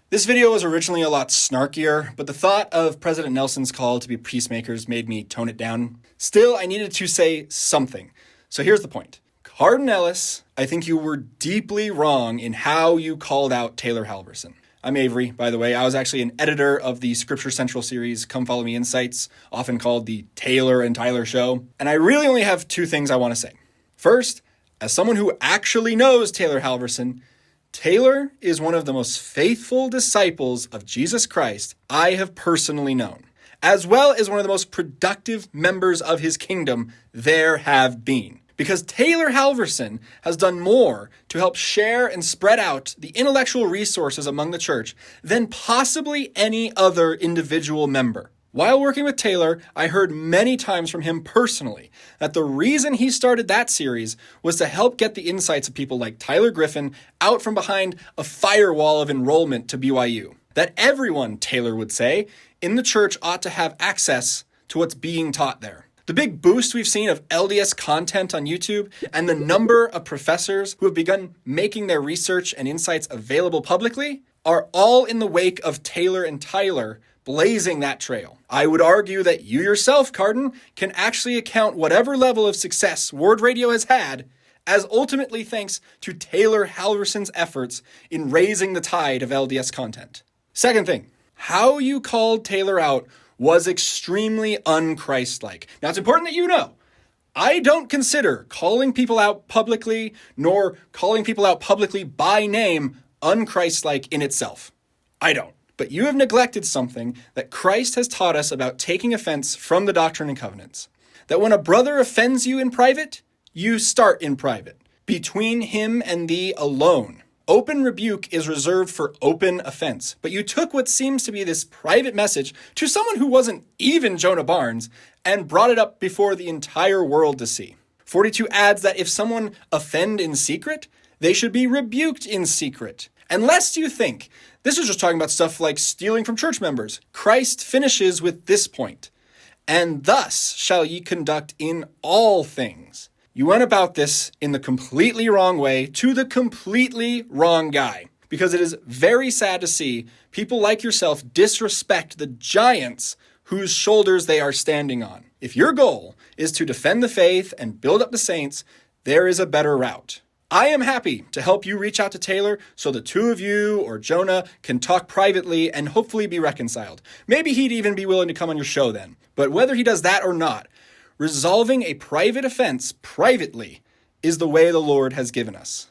This video was originally a lot snarkier, but the thought of President Nelson's call to be peacemakers made me tone it down. Still, I needed to say something. So here's the point. Cardon Ellis, I think you were deeply wrong in how you called out Taylor Halverson. I'm Avery, by the way. I was actually an editor of the Scripture Central series, Come Follow Me Insights, often called the Taylor and Tyler Show. And I really only have two things I want to say. First, as someone who actually knows Taylor Halverson, Taylor is one of the most faithful disciples of Jesus Christ I have personally known, as well as one of the most productive members of his kingdom there have been. Because Taylor Halverson has done more to help share and spread out the intellectual resources among the church than possibly any other individual member. While working with Taylor, I heard many times from him personally that the reason he started that series was to help get the insights of people like Tyler Griffin out from behind a firewall of enrollment to BYU. That everyone, Taylor would say, in the church ought to have access to what's being taught there. The big boost we've seen of LDS content on YouTube and the number of professors who have begun making their research and insights available publicly are all in the wake of Taylor and Tyler blazing that trail. I would argue that you yourself, Cardon, can actually account whatever level of success Word Radio has had as ultimately thanks to Taylor Halverson's efforts in raising the tide of LDS content. Second thing, how you called Taylor out was extremely un-Christ-like. Now, it's important that you know, I don't consider calling people out publicly, nor calling people out publicly by name, un-Christ-like in itself. I don't. But you have neglected something that Christ has taught us about taking offense from the Doctrine and Covenants. That when a brother offends you in private, you start in private, between him and thee alone. Open rebuke is reserved for open offense, but you took what seems to be this private message to someone who wasn't even Jonah Barnes and brought it up before the entire world to see. 42 adds that if someone offend in secret, they should be rebuked in secret. Unless you think this is just talking about stuff like stealing from church members, Christ finishes with this point. And thus shall ye conduct in all things. You went about this in the completely wrong way to the completely wrong guy. Because it is very sad to see people like yourself disrespect the giants whose shoulders they are standing on. If your goal is to defend the faith and build up the saints, there is a better route. I am happy to help you reach out to Taylor so the two of you or Jonah can talk privately and hopefully be reconciled. Maybe he'd even be willing to come on your show then. But whether he does that or not, resolving a private offense privately is the way the Lord has given us.